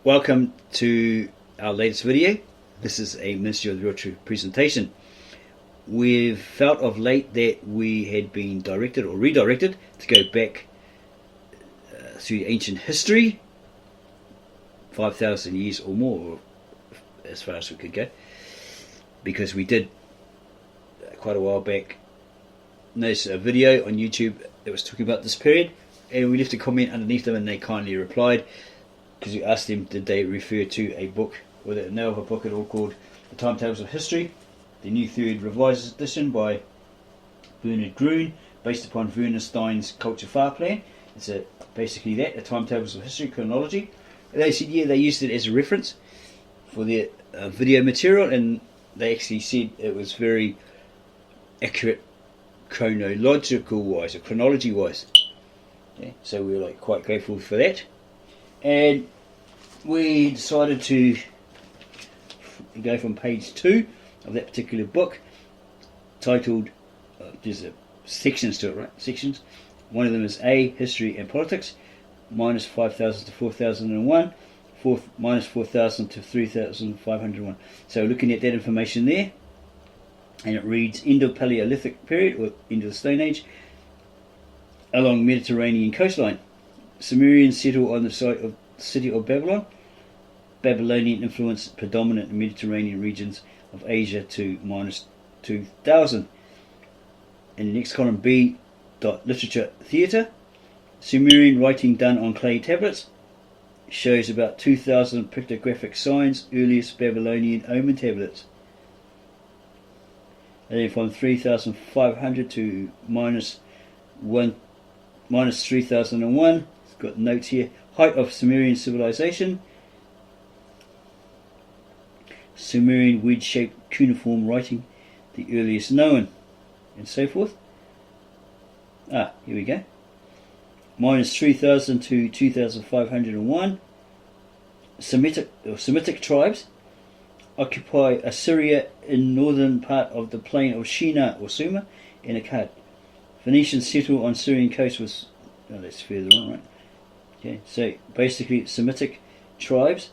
Welcome to our latest video. This is a Ministry of the Real Truth presentation. We've felt of late that we had been directed or redirected to go back through ancient history, 5,000 years or more, or as far as we could go, because we did quite a while back notice a video on YouTube that was talking about this period, and we left a comment underneath them, and they kindly replied, because we asked them did they refer to a book, or they know of a book at all, called The Timetables of History, the new third revised edition by Bernard Gruen, based upon Werner Stein's Culture Far Plan. It's basically that, the Timetables of History chronology. And they said, yeah, they used it as a reference for their video material, and they actually said it was very accurate chronological wise, or chronology wise. Yeah, so we were quite grateful for that. And we decided to go from page 2 of that particular book, titled, there's sections to it, right? Sections. One of them is A, History and Politics, minus 5,000 to 4,001, minus 4,000 to 3,501. So looking at that information there, and it reads Indo-Paleolithic period, or end of the Stone Age, along Mediterranean coastline. Sumerians settled on the site of the city of Babylon. Babylonian influence predominant in Mediterranean regions of Asia to minus 2000. In the next column, B. Literature theatre. Sumerian writing done on clay tablets shows about 2,000 pictographic signs, earliest Babylonian omen tablets. And then from 3,500 to minus 3,001. Got notes here. Height of Sumerian civilization. Sumerian wedge-shaped cuneiform writing, the earliest known, and so forth. Here we go. Minus 3,000 to 2,501. Semitic tribes occupy Assyria in northern part of the plain of Shi'nar or Sumer in Akkad. Phoenicians settled on Syrian coast with. Oh, that's further on, right? Okay, so basically Semitic tribes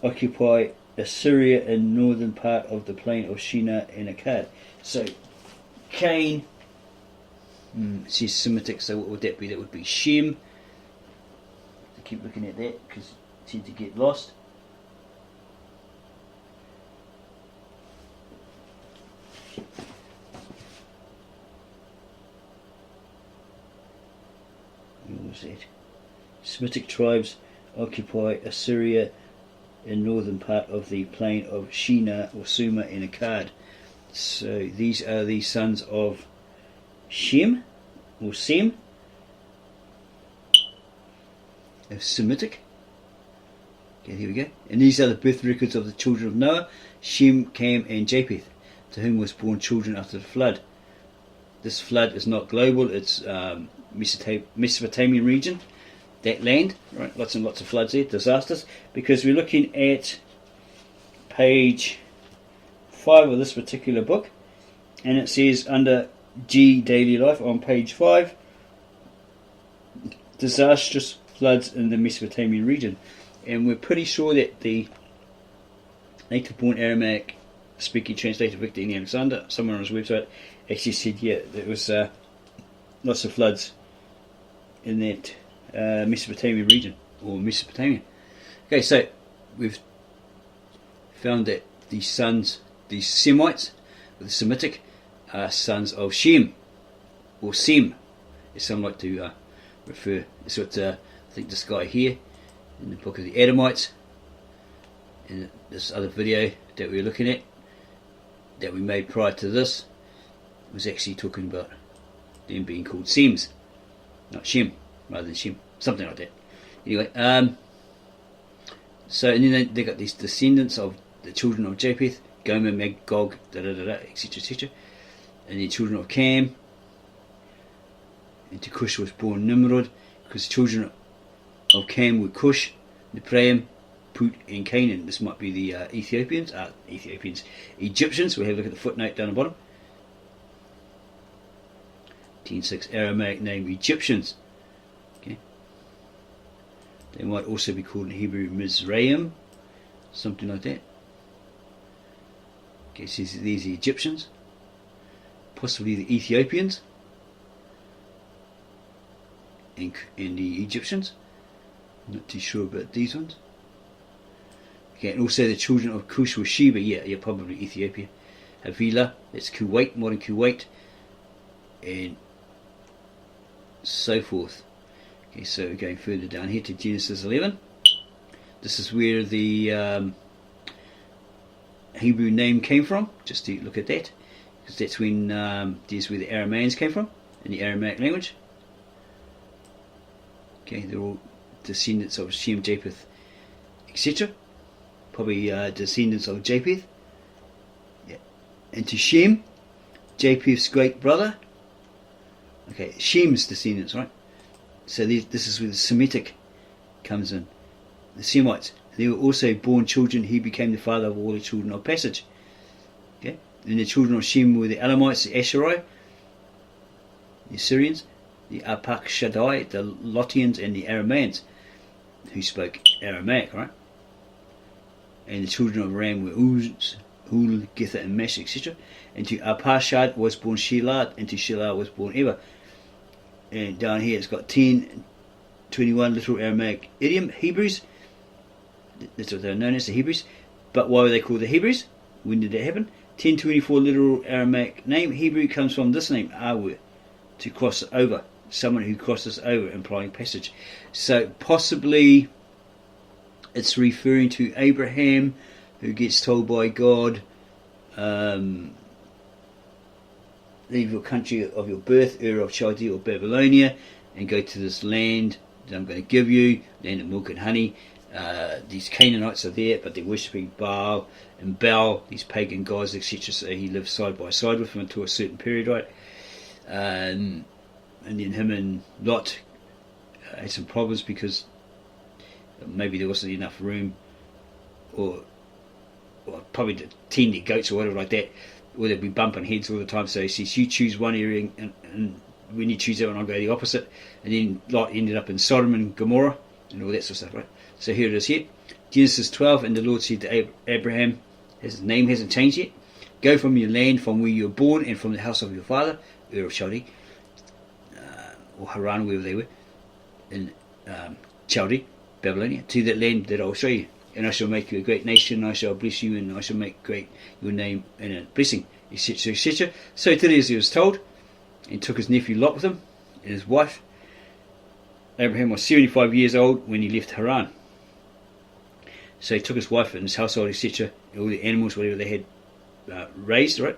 occupy Assyria in northern part of the plain of Shi'nar and Akkad. So Cain, it says Semitic, so what would that be? That would be Shem. I keep looking at that because I tend to get lost. What was that? Semitic tribes occupy Assyria in northern part of the plain of Shi'nar or Sumer in Akkad. So these are the sons of Shem or Sem, Semitic. Okay, here we go. And these are the birth records of the children of Noah, Shem, Cam and Japheth, to whom was born children after the flood. This flood is not global, it's Mesopotamian region, that land, right? Lots and lots of floods there, disasters, because we're looking at page 5 of this particular book, and it says under G, daily life, on page 5, disastrous floods in the Mesopotamian region. And we're pretty sure that the native-born Aramaic speaking translator Victor N. Alexander, somewhere on his website, actually said, yeah, there was lots of floods in that Mesopotamian region, or Mesopotamia. Okay, so we've found that these Semites, or the Semitic, are sons of Shem, or Sem, as some like to refer. That's what I think this guy here, in the book of the Adamites, in this other video that we're looking at, that we made prior to this, was actually talking about them being called Sems, not Shem, rather than Shem, something like that. Anyway, so and then they got these descendants of the children of Japheth, Gomer, Magog, etc., etc., and the children of Cam. And to Cush was born Nimrod, because the children of Cam were Cush, Nepraim, Put, and Canaan. This might be the Egyptians. We have a look at the footnote down the bottom. 10.6 Aramaic name Egyptians. Okay, They might also be called in Hebrew Mizraim, something like that. Okay, so these are the Egyptians, possibly the Ethiopians, and the Egyptians. I'm not too sure about these ones. Okay, and also the children of Cush were Sheba, yeah, probably Ethiopia. Havilah, that's Kuwait, modern Kuwait, and so forth. Okay, so we're going further down here to Genesis 11. This is where the Hebrew name came from, just to look at that, because that's when there's where the Arameans came from, in the Aramaic language. Okay, they're all descendants of Shem, Japheth, etc. Probably descendants of Japheth. Yeah. And to Shem, Japheth's great brother. Okay, Shem's descendants, right? So this is where the Semitic comes in. The Semites. They were also born children. He became the father of all the children of passage. Okay, and the children of Shem were the Elamites, the Asherai, the Assyrians, the Arpachshadai, the Lotians, and the Arameans, who spoke Aramaic, right? And the children of Ram were Uz, Hul, Gether, and Mesh, etc. And to Arpachshad was born Shelah, and to Shelah was born Eber. And down here it's got 10, 21 little Aramaic idiom Hebrews. That's what they're known as, the Hebrews. But why were they called the Hebrews? When did that happen? 1024 literal Aramaic name. Hebrew comes from this name, Awer, to cross over. Someone who crosses over, implying passage. So possibly it's referring to Abraham, who gets told by God, leave your country of your birth, Ur of Chaldea or Babylonia, and go to this land that I'm going to give you, land of milk and honey. These Canaanites are there, but they're worshipping Baal and Baal, these pagan gods, etc. So he lived side by side with them until a certain period, right? And then him and Lot had some problems because maybe there wasn't enough room, or probably to tend their goats or whatever like that, or they'd be bumping heads all the time. So he says, you choose one area, and when you choose that one, I'll go the opposite. And then Lot ended up in Sodom and Gomorrah and all that sort of stuff, right? So here it is here, Genesis 12, and the Lord said to Abraham, his name hasn't changed yet, go from your land, from where you were born, and from the house of your father, Ur of Chaldea, or Haran, wherever they were, in Chaldea, Babylonia, to that land that I will show you. And I shall make you a great nation, I shall bless you, and I shall make great your name and a blessing, etc., etc. So he did as he was told, and took his nephew Lot with him, and his wife. Abraham was 75 years old when he left Haran. So he took his wife and his household, etc., all the animals, whatever they had raised, right?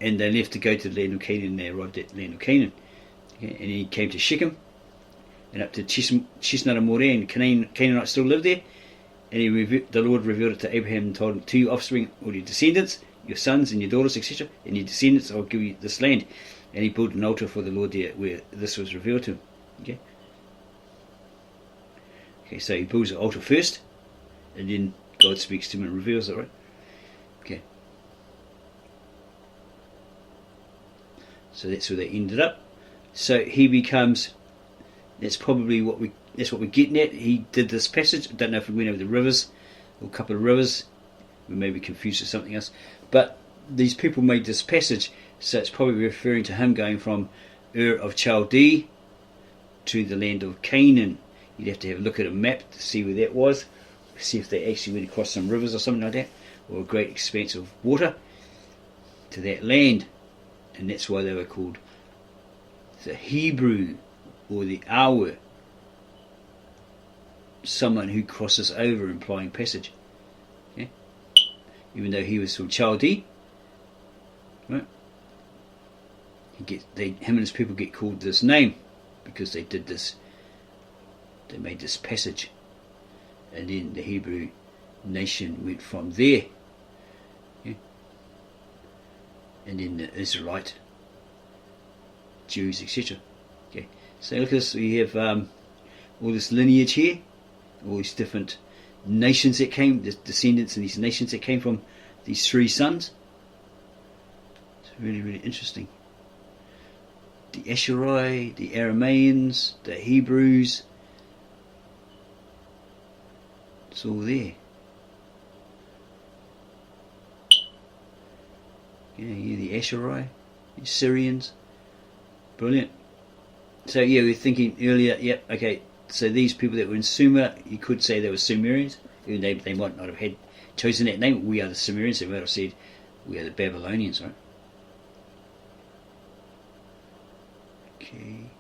And they left to go to the land of Canaan, and they arrived at the land of Canaan. Okay? And he came to Shechem, and up to Shi'nar and Moreh, and Canaanites still lived there. And the Lord revealed it to Abraham and told him, to your offspring, or your descendants, your sons and your daughters, etc., and your descendants, I'll give you this land. And he built an altar for the Lord there where this was revealed to him. Okay, so he builds the altar first, and then God speaks to him and reveals it, right? Okay. So that's where they ended up. So he becomes, that's probably what we're getting at. He did this passage. I don't know if we went over the rivers, or a couple of rivers. We may be confused with something else. But these people made this passage, so it's probably referring to him going from Ur of Chaldea to the land of Canaan. You'd have to have a look at a map to see where that was, see if they actually went across some rivers or something like that, or a great expanse of water to that land. And that's why they were called the Hebrew, or the Awer, someone who crosses over, implying passage. Okay? Even though he was from Chaldea, right? Him and his people get called this name because they did this. They made this passage, and then the Hebrew nation went from there. Okay? And then the Israelite, Jews, etc. Okay, so look at this. We have all this lineage here, all these different nations that came, the descendants of these nations that came from these three sons. It's really, really interesting. The Asherai, the Arameans, the Hebrews, It's all there. Yeah, the Asherai, the Syrians. Brilliant. So yeah, we were thinking earlier, yep, okay, so these people that were in Sumer, you could say they were Sumerians, even though they might not have had chosen that name. We are the Sumerians, they might have said we are the Babylonians, right? Okay.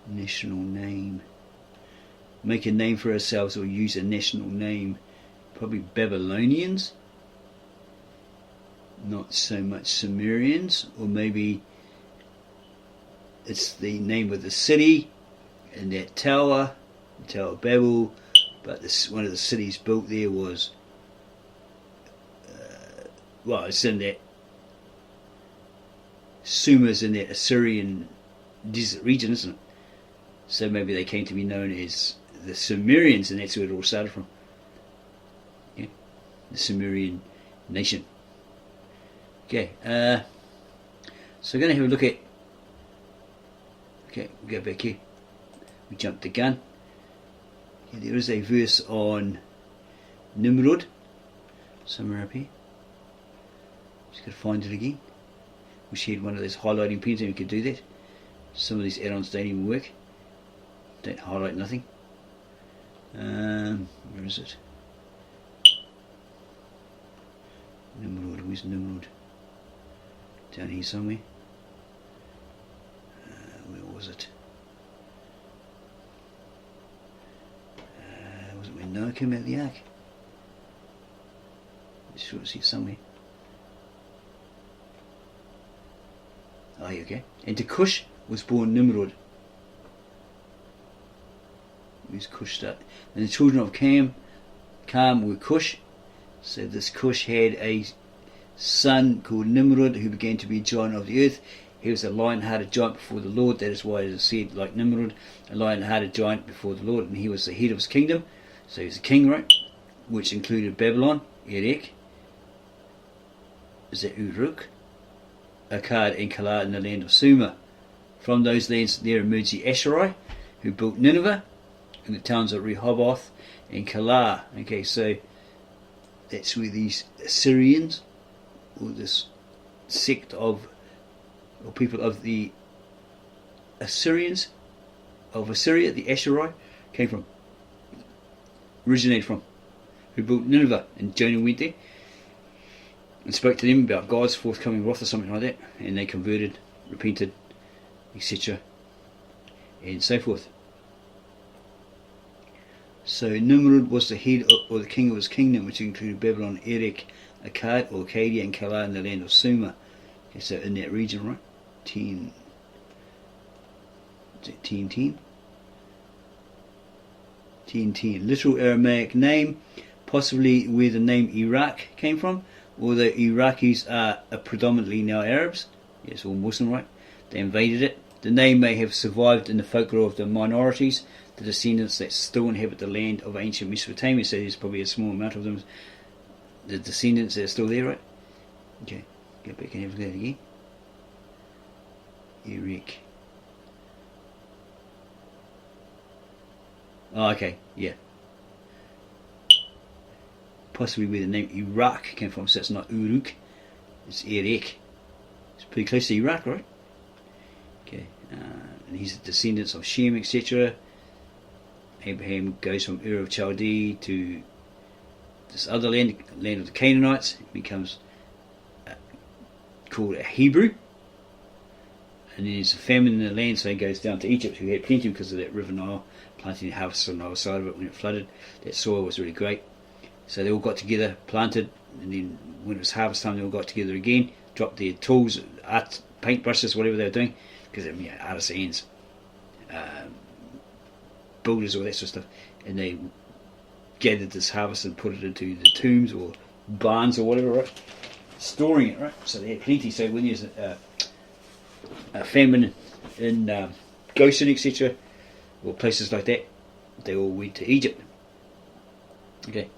National name. Make a name for ourselves or use a national name. Probably Babylonians. Not so much Sumerians, or maybe it's the name of the city and that tower, the Tower of Babel, but one of the cities built there was, well, it's in that Sumer's in that Assyrian desert region, isn't it? So maybe they came to be known as the Sumerians, and that's where it all started from. Yeah, the Sumerian nation. Okay, so we're going to have a look at, okay, we'll go back here, we jumped the gun. Okay, there is a verse on Nimrod, somewhere up here, just got to find it again. Wish he had one of those highlighting pens and we could do that. Some of these add-ons don't even work, don't highlight nothing. Where is it? Nimrod, where's Nimrod? Down here somewhere. Where was it? Was it when Noah came out of the ark? I'm sure it's here somewhere. Oh, here we go. And to Cush was born Nimrod. Who's Cush that? And the children of Cam were Cush. So this Cush had a son called Nimrod, who began to be giant of the earth. He was a lion-hearted giant before the Lord. That is why it is said, like Nimrod, a lion-hearted giant before the Lord. And he was the head of his kingdom. So he was a king, right? Which included Babylon, Iraq, is that Uruk, Akkad, and Caral in the land of Sumer. From those lands there emerged the Asherai, who built Nineveh and the towns of Rehoboth and Caral. Okay, so that's where these Assyrians, or this sect of, or people of the Assyrians of Assyria, the Asherai, came from, originated from, who built Nineveh. And Jonah went there and spoke to them about God's forthcoming wrath or something like that, and they converted, repented, etc., and so forth. So Nimrod was the head or the king of his kingdom, which included Babylon, Iraq, Akkad or Akkadia, and Caral in the land of Sumer. Okay, so in that region, right? 10. Is it 10? 10. Literal Aramaic name, possibly where the name Iraq came from, although Iraqis are predominantly now Arabs. Yeah, it's all Muslim, right? They invaded it. The name may have survived in the folklore of the minorities, the descendants that still inhabit the land of ancient Mesopotamia. So there's probably a small amount of them, the descendants that are still there, right? Okay, go back and have a look at that again. Iraq. Oh, okay, yeah. Possibly where the name Iraq came from, so it's not Uruk, it's Iraq. It's pretty close to Iraq, right? Okay, and he's the descendants of Shem, etc. Abraham goes from Ur of Chaldee to this other land, land of the Canaanites. It becomes called a Hebrew. And then there's a famine in the land, so he goes down to Egypt, who had plenty because of that river Nile, planting harvests on the other side of it when it flooded. That soil was really great. So they all got together, planted, and then when it was harvest time, they all got together again, dropped their tools, art, paintbrushes, whatever they were doing, because they're artisans, builders, all that sort of stuff, and they gathered this harvest and put it into the tombs or barns or whatever, right? Storing it, right? So they had plenty. So when there's a famine in Goshen, etc., or places like that, they all went to Egypt. Okay,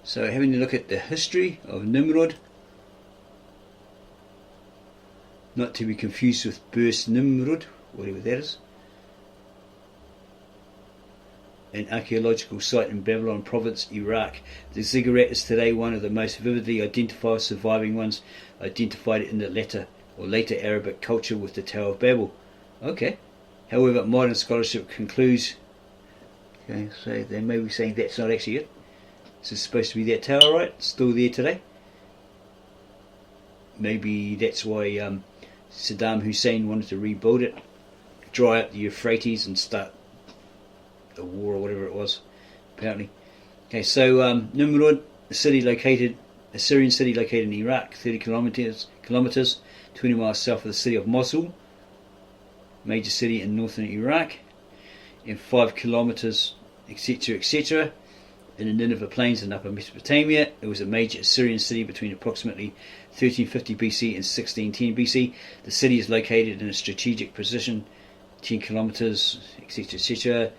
so having a look at the history of Nimrod, not to be confused with Burst Nimrod, whatever that is. an archaeological site in Babylon province, Iraq. The ziggurat is today one of the most vividly identified surviving ones, identified in the later Arabic culture with the Tower of Babel. Okay. However, modern scholarship concludes, okay, so they may be saying that's not actually it. This is supposed to be that tower, right? It's still there today. Maybe that's why Saddam Hussein wanted to rebuild it, dry up the Euphrates and start a war or whatever it was, apparently. Okay, so Nimrud, a Syrian city located in Iraq, 30 kilometers, 20 miles south of the city of Mosul, major city in northern Iraq, and 5 kilometers, etc., etc., in the Nineveh Plains in upper Mesopotamia. It was a major Assyrian city between approximately 1350 BC and 1610 BC. The city is located in a strategic position, 10 kilometers, etc., etc.,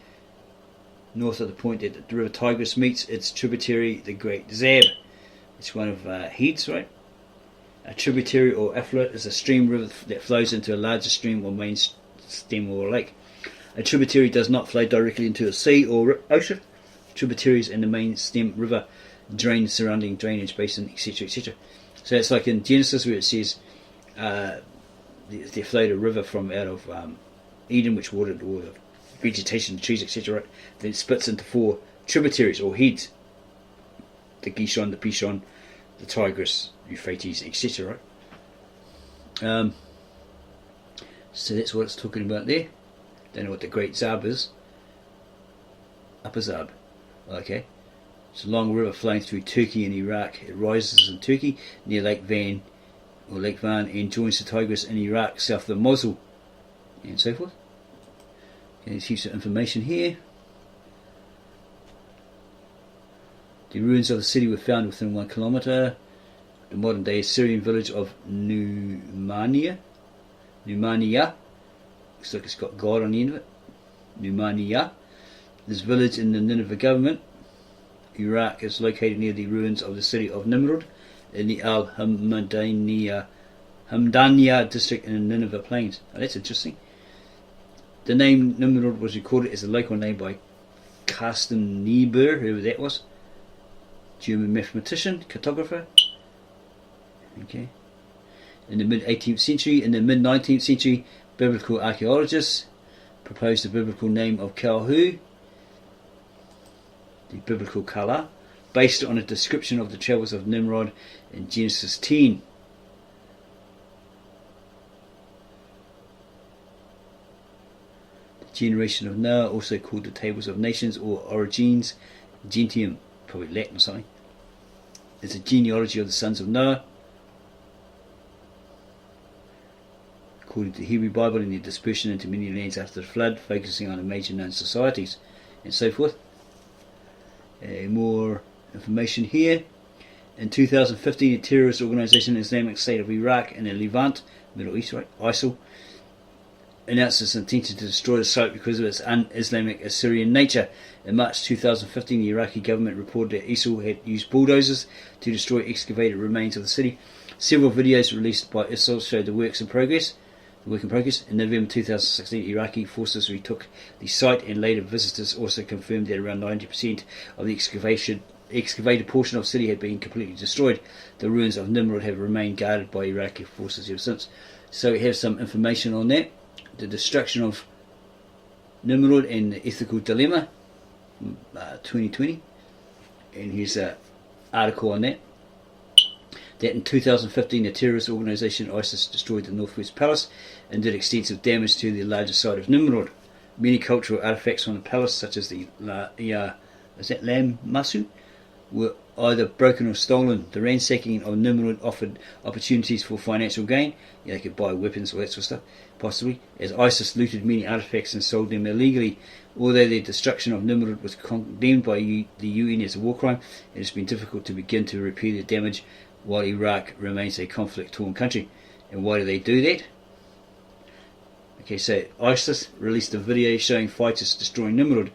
north of the point that the river Tigris meets its tributary, the Great Zab. It's one of heads, right? A tributary or affluent is a stream river that flows into a larger stream or main stem or lake. A tributary does not flow directly into a sea or ocean. Tributaries and the main stem river drain surrounding drainage basin, etc., etc. So it's like in Genesis where it says there flowed a river from out of Eden which watered all the vegetation, trees, etc. Right? Then it splits into 4 tributaries or heads: the Gishon, the Pishon, the Tigris, Euphrates, etc. Right? So that's what it's talking about there. Don't know what the Great Zab is. Upper Zab. Okay. It's a long river flowing through Turkey and Iraq. It rises in Turkey near Lake Van and joins the Tigris in Iraq south of Mosul and so forth. Okay, let's see some information here. The ruins of the city were found within 1 kilometer. The modern day Assyrian village of Numania. Looks like it's got God on the end of it. Numania. This village in the Nineveh government, Iraq, is located near the ruins of the city of Nimrud in the Al-Hamdaniya district in the Nineveh Plains. Oh, that's interesting. The name Nimrud was recorded as a local name by Carsten Niebuhr, whoever that was. German mathematician, cartographer. Okay. In the mid-18th century, in the mid-19th century, biblical archaeologists proposed the biblical name of Calhu, the biblical Kala, based on a description of the travels of Nimrod in Genesis 10. The generation of Noah, also called the Tables of Nations or Origines Gentium, probably Latin or something, is a genealogy of the sons of Noah, according to the Hebrew Bible, in their dispersion into many lands after the flood, focusing on the major known societies and so forth. More information here. In 2015, a terrorist organisation, Islamic State of Iraq and the Levant, Middle East, right, ISIL, announced its intention to destroy the site because of its un-Islamic Assyrian nature. In March 2015, the Iraqi government reported that ISIL had used bulldozers to destroy excavated remains of the city. Several videos released by ISIL showed the work in progress. In November 2016, Iraqi forces retook the site, and later visitors also confirmed that around 90% of the excavated portion of the city had been completely destroyed. The ruins of Nimrud have remained guarded by Iraqi forces ever since. So we have some information on that. The destruction of Nimrud and the ethical dilemma, 2020. And here's an article on that. That in 2015, the terrorist organisation ISIS destroyed the Northwest Palace and did extensive damage to the larger site of Nimrud. Many cultural artefacts from the palace, such as the Lam Masu, were either broken or stolen. The ransacking of Nimrud offered opportunities for financial gain. They could buy weapons or that sort of stuff, possibly, as ISIS looted many artefacts and sold them illegally. Although the destruction of Nimrud was condemned by the UN as a war crime, it has been difficult to begin to repair the damage while Iraq remains a conflict-torn country. And why do they do that? Okay, so ISIS released a video showing fighters destroying Nimrud,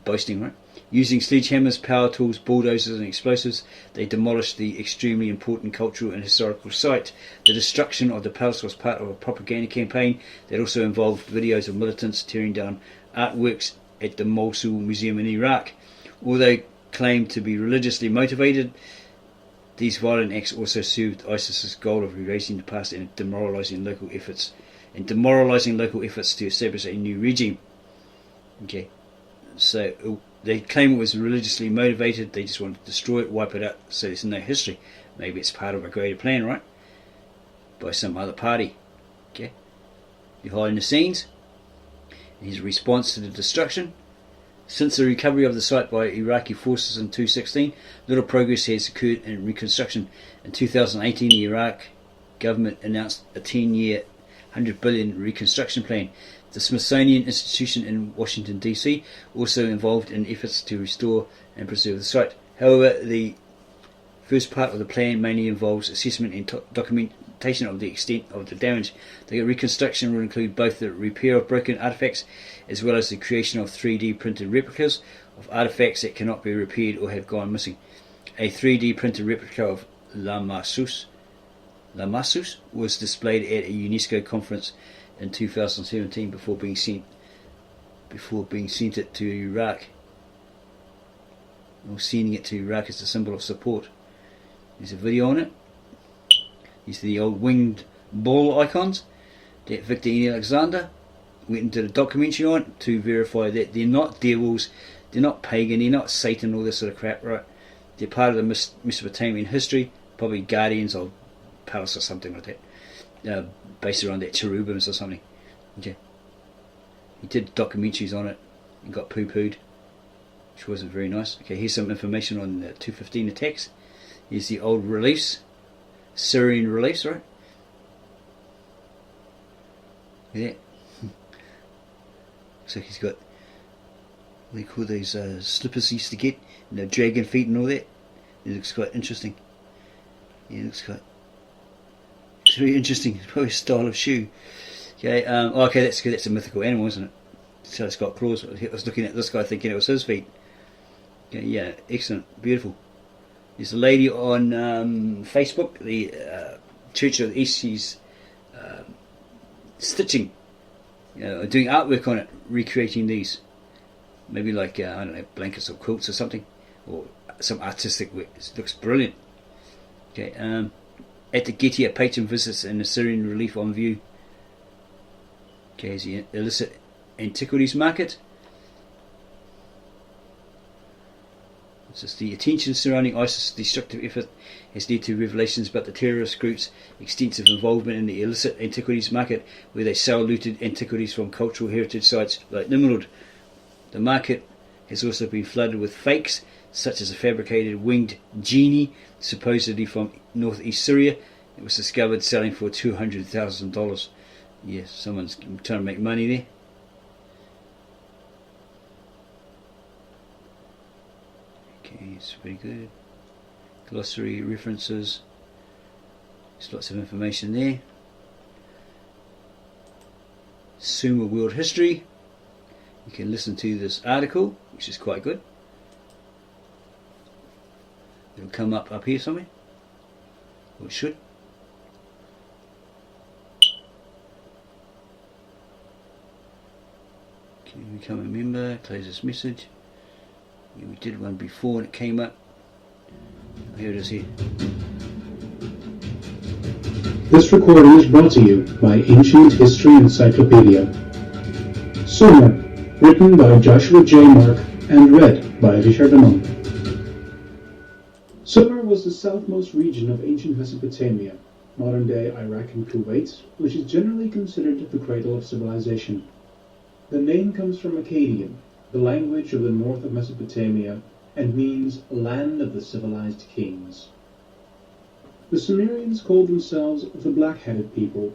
boasting, right? Using sledgehammers, power tools, bulldozers and explosives, they demolished the extremely important cultural and historical site. The destruction of the palace was part of a propaganda campaign that also involved videos of militants tearing down artworks at the Mosul Museum in Iraq. Although claimed to be religiously motivated, these violent acts also served ISIS's goal of erasing the past and demoralizing local efforts to establish a new regime. Okay, so they claim it was religiously motivated. They just wanted to destroy it, wipe it out, so there's no history. Maybe it's part of a greater plan, right? By some other party. Okay, behind the scenes, his response to the destruction. Since the recovery of the site by Iraqi forces in 2016, little progress has occurred in reconstruction. In 2018, the Iraq government announced a 10-year, $100 billion reconstruction plan. The Smithsonian Institution in Washington, D.C. also involved in efforts to restore and preserve the site. However, the first part of the plan mainly involves assessment and documentation of the extent of the damage. The reconstruction will include both the repair of broken artifacts as well as the creation of 3D printed replicas of artifacts that cannot be repaired or have gone missing. A 3D printed replica of Lamasus was displayed at a UNESCO conference in 2017 before being sent it to Iraq, or sending it to Iraq as a symbol of support. There's a video on it. These are the old winged bull icons that Victor E. Alexander went into the documentary on to verify that they're not devils, they're not pagan, they're not Satan, all this sort of crap, right? They're part of the Mesopotamian history, probably guardians of palace or something like that, based around that cherubims or something. Okay. He did documentaries on it and got poo-pooed, which wasn't very nice. Okay, here's some information on the 215 attacks. Here's the old reliefs, Syrian reliefs, right? Yeah. So he's got, what do you call those slippers he used to get, dragon feet and all that. It looks quite interesting. Yeah, it looks quite, it's very interesting. It's probably a style of shoe. Okay, okay, that's good. That's a mythical animal, isn't it? So it's got claws. I was looking at this guy thinking it was his feet. Okay, yeah, excellent, beautiful. There's a lady on Facebook, the Church of the East. She's stitching, doing artwork on it, recreating these. Maybe like, I don't know, blankets or quilts or something, or some artistic work. It looks brilliant. Okay, at the Getty, a patron visits an Assyrian relief on view. Okay, here's the illicit antiquities market. It's just the attention surrounding ISIS' destructive effort has led to revelations about the terrorist group's extensive involvement in the illicit antiquities market, where they sell looted antiquities from cultural heritage sites like Nimrud. The market has also been flooded with fakes, such as a fabricated winged genie, supposedly from northeast Syria. It was discovered selling for $200,000. Yes, someone's trying to make money there. Okay, it's pretty good. Glossary, references. There's lots of information there. Sumer World History. You can listen to this article, which is quite good. It'll come up here somewhere. Or it should. Can you become a member? Close this message. Yeah, we did one before and it came up. Here it is here. This recording is brought to you by Ancient History Encyclopedia. Sumer, written by Joshua J. Mark and read by Richard Demont. Sumer was the southmost region of ancient Mesopotamia, modern-day Iraq and Kuwait, which is generally considered the cradle of civilization. The name comes from Akkadian, the language of the north of Mesopotamia, and means land of the civilized kings. The Sumerians called themselves the black-headed people,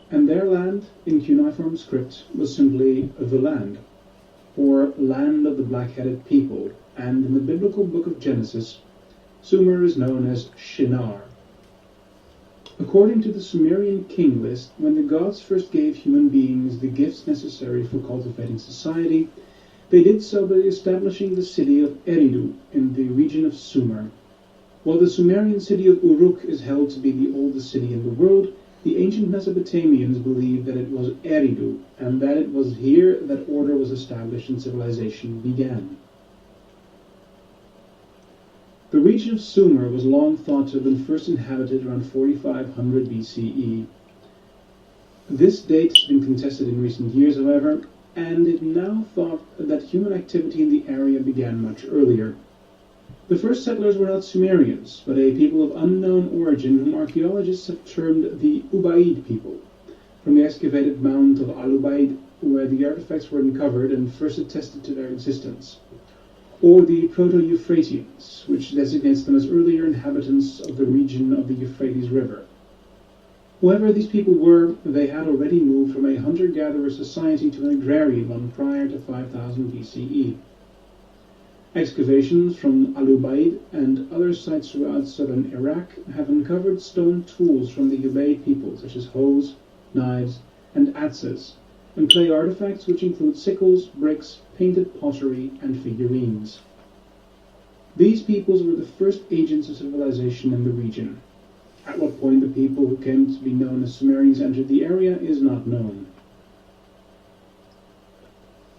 and their land, in cuneiform script, was simply the land, or land of the black-headed people, and in the biblical book of Genesis, Sumer is known as Shi'nar. According to the Sumerian king list, when the gods first gave human beings the gifts necessary for cultivating society, they did so by establishing the city of Eridu in the region of Sumer. While the Sumerian city of Uruk is held to be the oldest city in the world, the ancient Mesopotamians believed that it was Eridu, and that it was here that order was established and civilization began. The region of Sumer was long thought to have been first inhabited around 4500 BCE. This date has been contested in recent years, however, and it now thought that human activity in the area began much earlier. The first settlers were not Sumerians, but a people of unknown origin whom archaeologists have termed the Ubaid people, from the excavated mound of Al-Ubaid, where the artifacts were uncovered and first attested to their existence, or the Proto-Euphratians, which designates them as earlier inhabitants of the region of the Euphrates River. Whoever these people were, they had already moved from a hunter-gatherer society to an agrarian one prior to 5000 BCE. Excavations from Al-Ubaid and other sites throughout southern Iraq have uncovered stone tools from the Ubaid people, such as hoes, knives, and adzes, and clay artifacts which include sickles, bricks, painted pottery, and figurines. These peoples were the first agents of civilization in the region. At what point the people who came to be known as Sumerians entered the area is not known.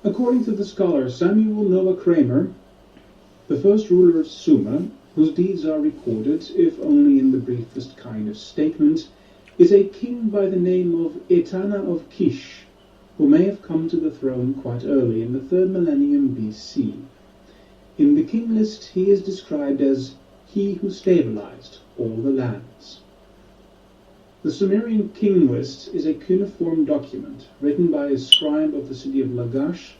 According to the scholar Samuel Noah Kramer, the first ruler of Sumer, whose deeds are recorded, if only in the briefest kind of statement, is a king by the name of Etana of Kish, who may have come to the throne quite early in the 3rd millennium BC. In the king list he is described as he who stabilized all the lands. The Sumerian king list is a cuneiform document written by a scribe of the city of Lagash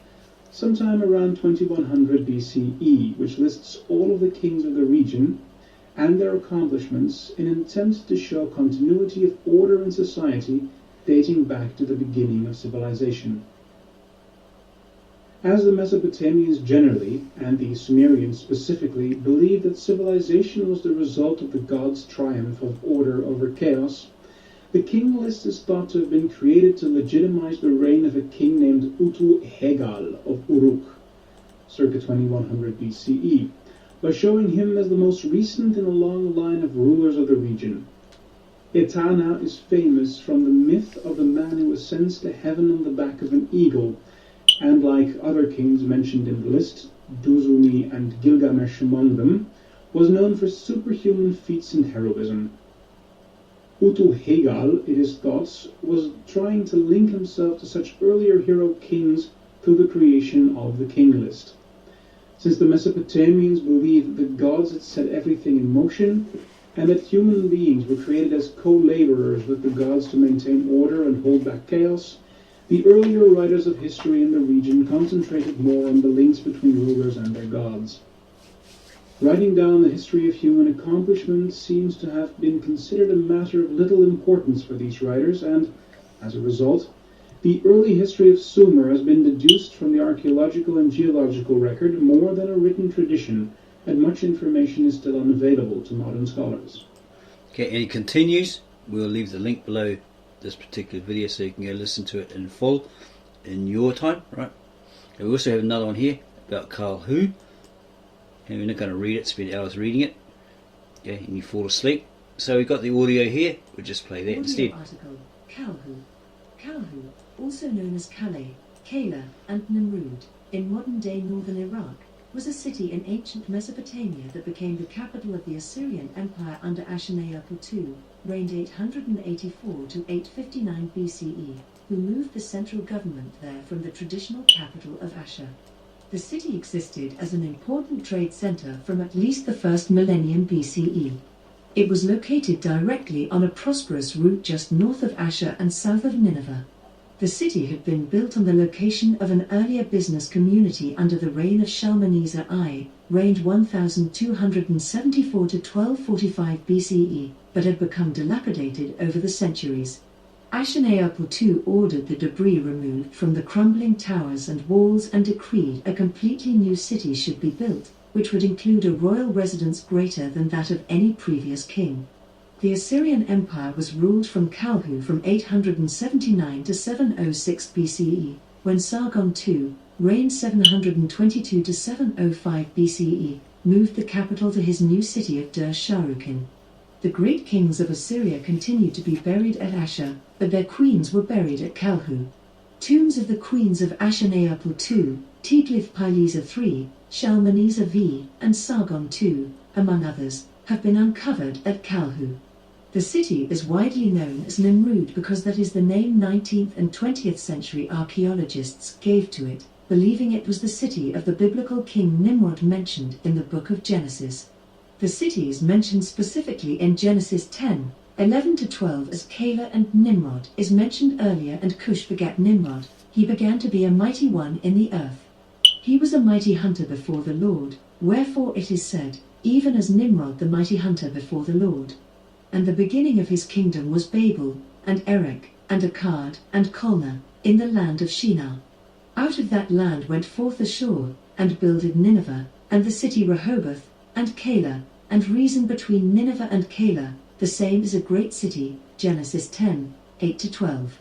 sometime around 2100 BCE, which lists all of the kings of the region and their accomplishments in an attempt to show continuity of order in society dating back to the beginning of civilization. As the Mesopotamians generally, and the Sumerians specifically, believed that civilization was the result of the gods' triumph of order over chaos, the king list is thought to have been created to legitimize the reign of a king named Utu-Hegal of Uruk, circa 2100 BCE, by showing him as the most recent in a long line of rulers of the region. Etana is famous from the myth of the man who ascends to heaven on the back of an eagle, and like other kings mentioned in the list, Duzumi and Gilgamesh among them, was known for superhuman feats and heroism. Utu-Hegal, it is thought, was trying to link himself to such earlier hero kings through the creation of the king list. Since the Mesopotamians believed that the gods had set everything in motion, and that human beings were created as co-laborers with the gods to maintain order and hold back chaos, the earlier writers of history in the region concentrated more on the links between rulers and their gods. Writing down the history of human accomplishment seems to have been considered a matter of little importance for these writers, and, as a result, the early history of Sumer has been deduced from the archaeological and geological record more than a written tradition, and much information is still unavailable to modern scholars. Okay, and it continues. We'll leave the link below this particular video so you can go listen to it in full in your time, right? And we also have another one here about Caral-Supe, and we're not going to read it, spend hours reading it, okay, and you fall asleep. So we've got the audio here, we'll just play that instead. Article, Caral-Supe. Caral-Supe, also known as Calais, Kala, and Nimrud, in modern-day northern Iraq, was a city in ancient Mesopotamia that became the capital of the Assyrian Empire under Ashurnapal II, reigned 884 to 859 BCE, who moved the central government there from the traditional capital of Ashur. The city existed as an important trade center from at least the 1st millennium BCE. It was located directly on a prosperous route just north of Ashur and south of Nineveh. The city had been built on the location of an earlier business community under the reign of Shalmaneser I, reigned 1274 to 1245 BCE, but had become dilapidated over the centuries. Ashurnapal II ordered the debris removed from the crumbling towers and walls and decreed a completely new city should be built, which would include a royal residence greater than that of any previous king. The Assyrian Empire was ruled from Caral-Supe from 879 to 706 BCE, when Sargon II, reigned 722 to 705 BCE, moved the capital to his new city of Dur-Sharrukin. The great kings of Assyria continued to be buried at Ashur, but their queens were buried at Calhu. Tombs of the queens of Ashurnapal II, Tiglath-Pileser III, Shalmaneser V, and Sargon II, among others, have been uncovered at Calhu. The city is widely known as Nimrud because that is the name 19th and 20th century archaeologists gave to it, believing it was the city of the biblical king Nimrod mentioned in the book of Genesis. The city is mentioned specifically in Genesis 10:11-12 as Calah, and Nimrod is mentioned earlier, and Cush begat Nimrod. He began to be a mighty one in the earth. He was a mighty hunter before the Lord, wherefore it is said, even as Nimrod the mighty hunter before the Lord. And the beginning of his kingdom was Babel, and Erech, and Akkad, and Calneh, in the land of Shi'nar. Out of that land went forth Ashur, and builded Nineveh, and the city Rehoboth, and Calah, and reason between Nineveh and Calah, the same is a great city, Genesis 10:8-12.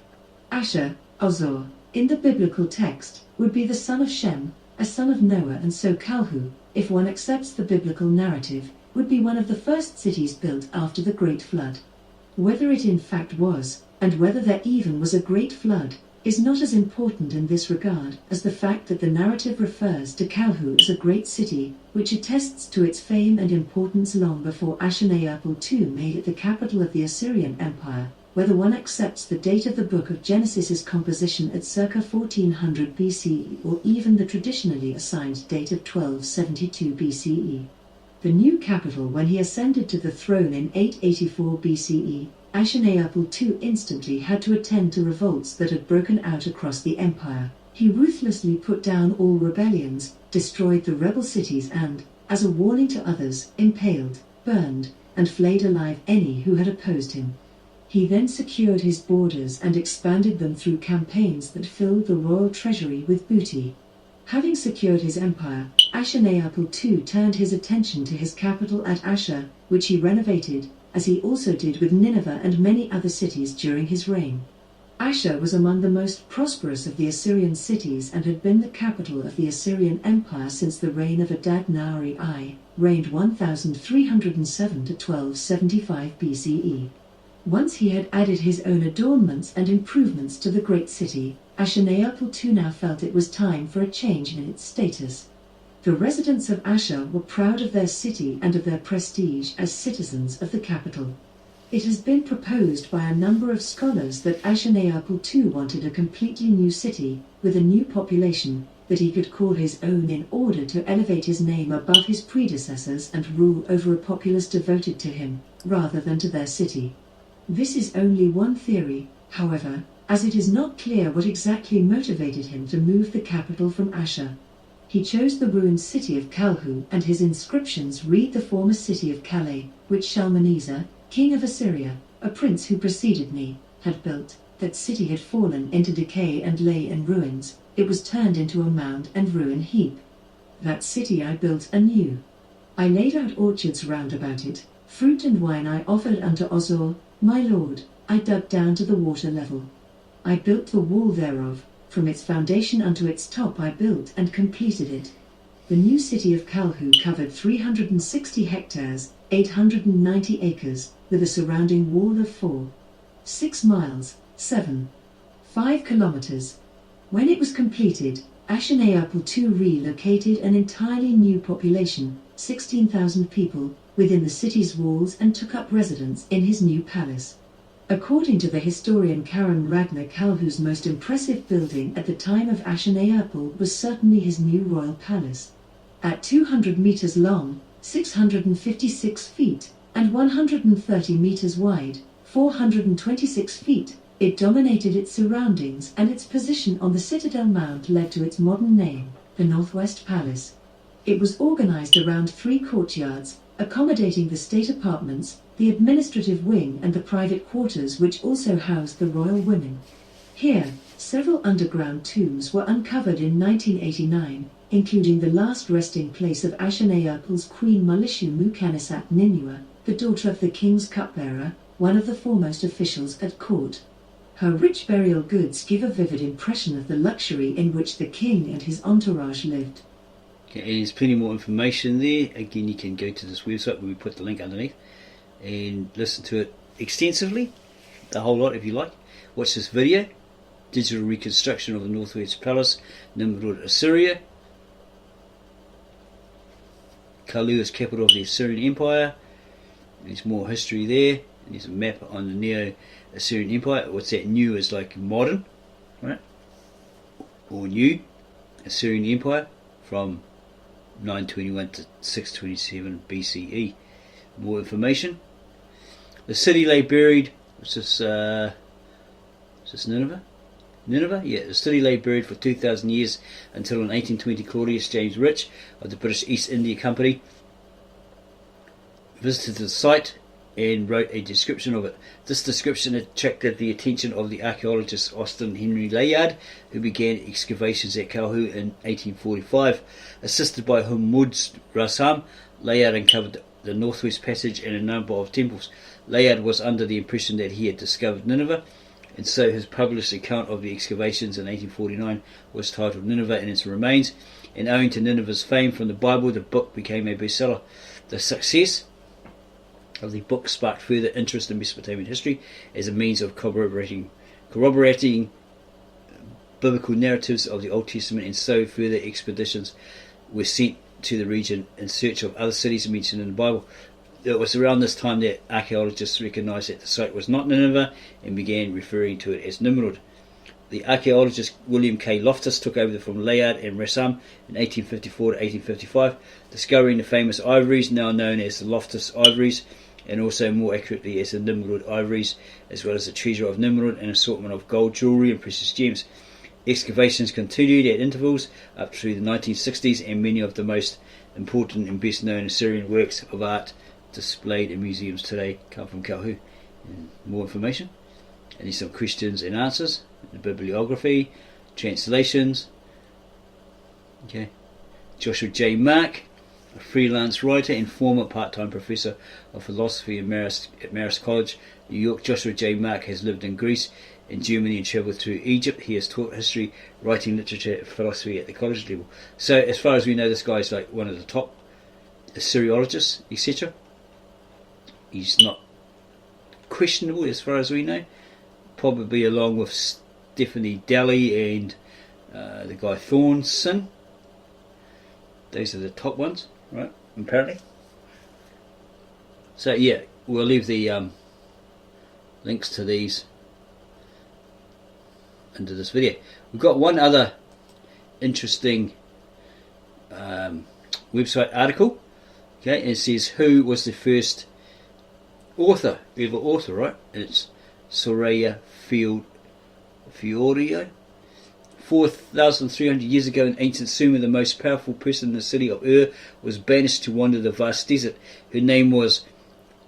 Ashur, Ozor, in the biblical text, would be the son of Shem, a son of Noah, and so Calhu, if one accepts the biblical narrative, would be one of the first cities built after the Great Flood. Whether it in fact was, and whether there even was a Great Flood, is not as important in this regard as the fact that the narrative refers to Calhu as a great city, which attests to its fame and importance long before Ashurnapal II made it the capital of the Assyrian Empire. Whether one accepts the date of the book of Genesis's composition at circa 1400 BCE or even the traditionally assigned date of 1272 BCE. The new capital when he ascended to the throne in 884 BCE, Ashurnapal II instantly had to attend to revolts that had broken out across the empire. He ruthlessly put down all rebellions, destroyed the rebel cities and, as a warning to others, impaled, burned, and flayed alive any who had opposed him. He then secured his borders and expanded them through campaigns that filled the royal treasury with booty. Having secured his empire, Ashurnapal II turned his attention to his capital at Ashur, which he renovated, as he also did with Nineveh and many other cities during his reign. Ashur was among the most prosperous of the Assyrian cities and had been the capital of the Assyrian Empire since the reign of Adad-nari I, reigned 1307 to 1275 BCE. Once he had added his own adornments and improvements to the great city, Ashurnapal II now felt it was time for a change in its status. The residents of Ashur were proud of their city and of their prestige as citizens of the capital. It has been proposed by a number of scholars that Ashurnapal II wanted a completely new city, with a new population, that he could call his own in order to elevate his name above his predecessors and rule over a populace devoted to him, rather than to their city. This is only one theory, however, as it is not clear what exactly motivated him to move the capital from Ashur. He chose the ruined city of Calhu, and his inscriptions read the former city of Calais, which Shalmaneser, king of Assyria, a prince who preceded me, had built. That city had fallen into decay and lay in ruins. It was turned into a mound and ruin heap. That city I built anew. I laid out orchards round about it, fruit and wine I offered unto Ozor, my lord. I dug down to the water level. I built the wall thereof, from its foundation unto its top I built and completed it. The new city of Calhu covered 360 hectares, 890 acres, with a surrounding wall of 4.6 miles, 7.5 kilometers. When it was completed, Ashurnapal II relocated an entirely new population, 16,000 people, within the city's walls and took up residence in his new palace. According to the historian Karen Ragnar, Calhu's most impressive building at the time of Ashurnapal was certainly his new royal palace. At 200 meters long, 656 feet, and 130 meters wide, 426 feet, it dominated its surroundings, and its position on the citadel mound led to its modern name, the Northwest Palace. It was organized around 3 courtyards, accommodating the state apartments, the administrative wing and the private quarters, which also housed the royal women. Here, several underground tombs were uncovered in 1989, including the last resting place of Ashurnapal's queen Mulishu Mukanisat Ninua, the daughter of the king's cupbearer, one of the foremost officials at court. Her rich burial goods give a vivid impression of the luxury in which the king and his entourage lived. Okay, there's plenty more information there. Again, you can go to this website where we put the link underneath. and listen to it extensively, the whole lot if you like. Watch this video, digital reconstruction of the Northwest Palace, Nimrud, Assyria. Kalu is capital of the Assyrian Empire. There's more history there. There's a map on the Neo-Assyrian Empire. What's that? New is like modern, right? Or new Assyrian Empire from 921 to 627 BCE. More information. The city lay buried. What's this? Is this Nineveh? Nineveh? Yeah, the city lay buried for 2,000 years until in 1820 Claudius James Rich of the British East India Company visited the site and wrote a description of it. This description attracted the attention of the archaeologist Austin Henry Layard, who began excavations at Calhoun in 1845. Assisted by Hammud Rassam, Layard uncovered the Northwest Passage and a number of temples. Layard was under the impression that he had discovered Nineveh, and so his published account of the excavations in 1849 was titled Nineveh and its Remains, and owing to Nineveh's fame from the Bible, the book became a bestseller. The success of the book sparked further interest in Mesopotamian history as a means of corroborating biblical narratives of the Old Testament, and so further expeditions were sent to the region in search of other cities mentioned in the Bible. It was around this time that archaeologists recognized that the site was not Nineveh and began referring to it as Nimrud. The archaeologist William K. Loftus took over from Layard and Rassam in 1854 to 1855, discovering the famous ivories now known as the Loftus ivories, and also more accurately as the Nimrud ivories, as well as the treasure of Nimrud and an assortment of gold jewellery and precious gems. Excavations continued at intervals up through the 1960s, and many of the most important and best known Assyrian works of art displayed in museums today come from Calhoun. And more information, and there's some questions and answers, the bibliography, translations. Okay, Joshua J. Mark, a freelance writer and former part-time professor of philosophy at Marist College, New York. Joshua J. Mark has lived in Greece and Germany and travelled through Egypt. He has taught history, writing, literature, and philosophy at the college level. So as far as we know, this guy's like one of the top Assyriologists, etc. He's not questionable as far as we know. Probably along with Stephanie Daly and the guy Thornson. Those are the top ones, right? Apparently. So yeah, we'll leave the links to these into this video. We've got one other interesting website article. Okay, and it says who was the first author, right? And it's Soraya Fiorio. 4,300 years ago in ancient Sumer, the most powerful person in the city of Ur was banished to wander the vast desert. Her name was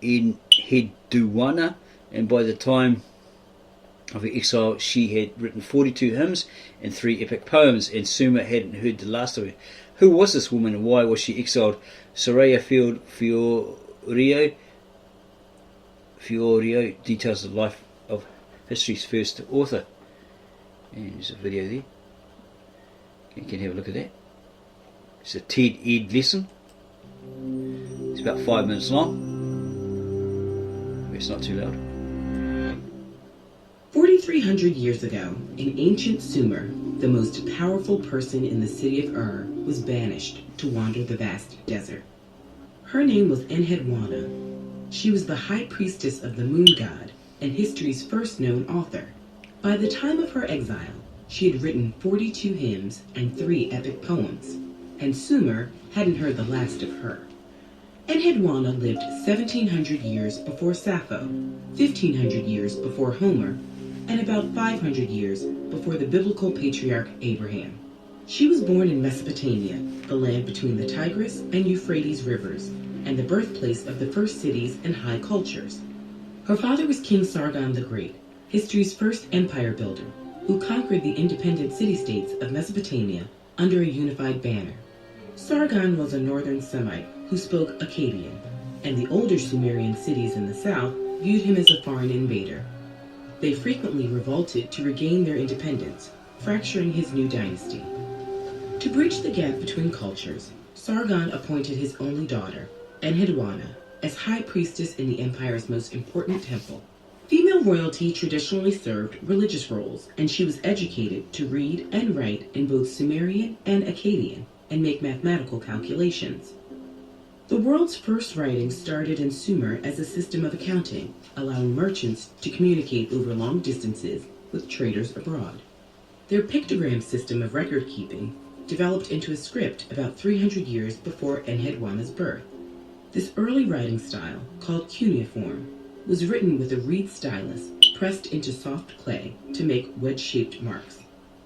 Enheduanna, and by the time of her exile she had written 42 hymns and 3 epic poems, and Sumer hadn't heard the last of her. Who was this woman and why was she exiled? Soraya Fiorio details the life of history's first author. And there's a video there. You can have a look at that. It's a TED Ed lesson. It's about 5 minutes long. It's not too loud. 4,300 years ago, in ancient Sumer, the most powerful person in the city of Ur was banished to wander the vast desert. Her name was Enheduanna. She was the high priestess of the moon god and history's first known author. By the time of her exile, she had written 42 hymns and 3 epic poems, and Sumer hadn't heard the last of her. Enheduanna lived 1,700 years before Sappho, 1,500 years before Homer, and about 500 years before the biblical patriarch Abraham. She was born in Mesopotamia, the land between the Tigris and Euphrates rivers, and the birthplace of the first cities and high cultures. Her father was King Sargon the Great, history's first empire builder, who conquered the independent city-states of Mesopotamia under a unified banner. Sargon was a northern Semite who spoke Akkadian, and the older Sumerian cities in the south viewed him as a foreign invader. They frequently revolted to regain their independence, fracturing his new dynasty. To bridge the gap between cultures, Sargon appointed his only daughter, Enheduanna, as high priestess in the empire's most important temple. Female royalty traditionally served religious roles, and she was educated to read and write in both Sumerian and Akkadian and make mathematical calculations. The world's first writing started in Sumer as a system of accounting, allowing merchants to communicate over long distances with traders abroad. Their pictogram system of record-keeping developed into a script about 300 years before Enheduanna's birth. This early writing style, called cuneiform, was written with a reed stylus pressed into soft clay to make wedge-shaped marks.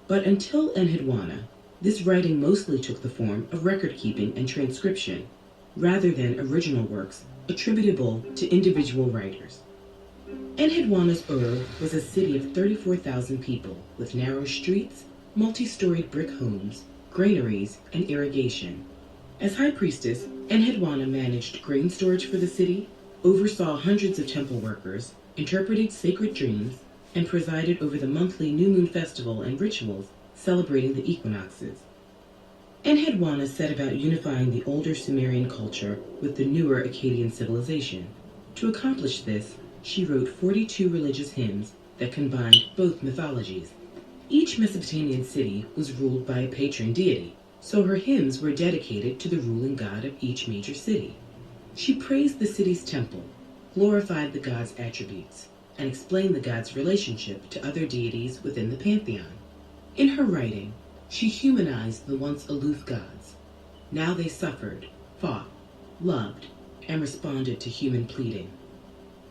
But until Enheduanna, this writing mostly took the form of record-keeping and transcription, rather than original works attributable to individual writers. Enheduanna's was a city of 34,000 people with narrow streets, multi-storied brick homes, granaries, and irrigation. As high priestess, Enheduanna managed grain storage for the city, oversaw hundreds of temple workers, interpreted sacred dreams, and presided over the monthly new moon festival and rituals celebrating the equinoxes. Enheduanna set about unifying the older Sumerian culture with the newer Akkadian civilization. To accomplish this, she wrote 42 religious hymns that combined both mythologies. Each Mesopotamian city was ruled by a patron deity, so her hymns were dedicated to the ruling god of each major city. She praised the city's temple, glorified the god's attributes, and explained the god's relationship to other deities within the pantheon. In her writing, she humanized the once aloof gods. Now they suffered, fought, loved, and responded to human pleading.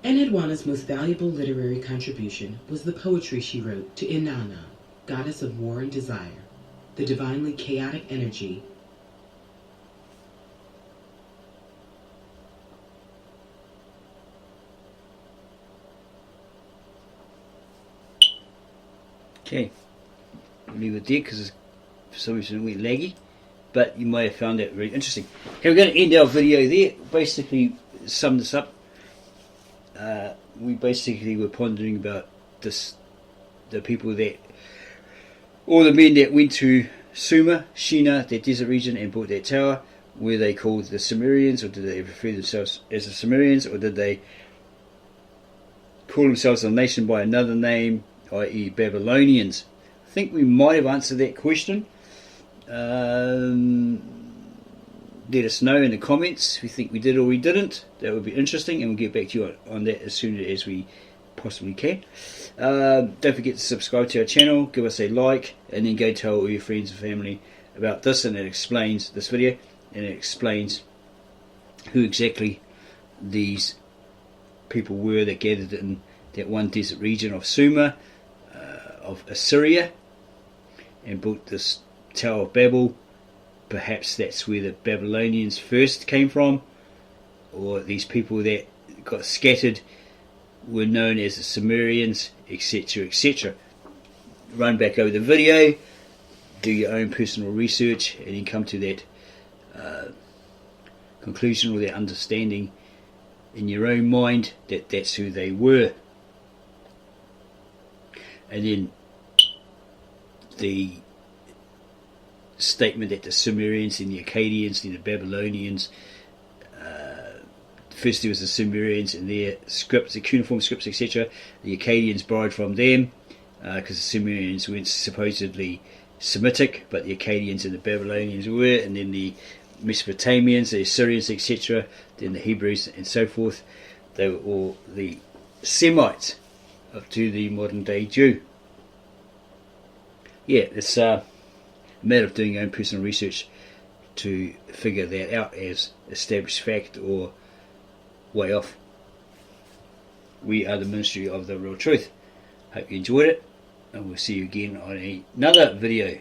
Enheduanna's most valuable literary contribution was the poetry she wrote to Inanna, goddess of war and desire, the divinely chaotic energy Okay, we'll leave it there because for some reason it went laggy, but you may have found that very interesting. Okay, we're going to end our video there. Basically, sum this up. We basically were pondering about this, the people that, all the men that went to Sumer, Shi'nar, that desert region, and built that tower. Were they called the Sumerians, or did they refer themselves as the Sumerians, or did they call themselves a nation by another name, i.e. Babylonians? I think we might have answered that question. Let us know in the comments if you think we did or we didn't. That would be interesting, and we'll get back to you on that as soon as we possibly can. Don't forget to subscribe to our channel, give us a like, and then go tell all your friends and family about this, and it explains this video, and it explains who exactly these people were that gathered in that one desert region of Sumer, of Assyria, and built this Tower of Babel. Perhaps that's where the Babylonians first came from, or these people that got scattered were known as the Sumerians, etc., etc. Run back over the video, do your own personal research, and then come to that conclusion or that understanding in your own mind that that's who they were. And then the statement that the Sumerians and the Akkadians and the Babylonians, first there was the Sumerians and their scripts, the cuneiform scripts, etc. The Akkadians borrowed from them because the Sumerians weren't supposedly Semitic, but the Akkadians and the Babylonians were, and then the Mesopotamians, the Assyrians, etc., then the Hebrews and so forth, they were all the Semites up to the modern day Jew. Yeah, it's a matter of doing your own personal research to figure that out as established fact or way off. We are the Ministry of the Real Truth. Hope you enjoyed it, and we'll see you again on another video.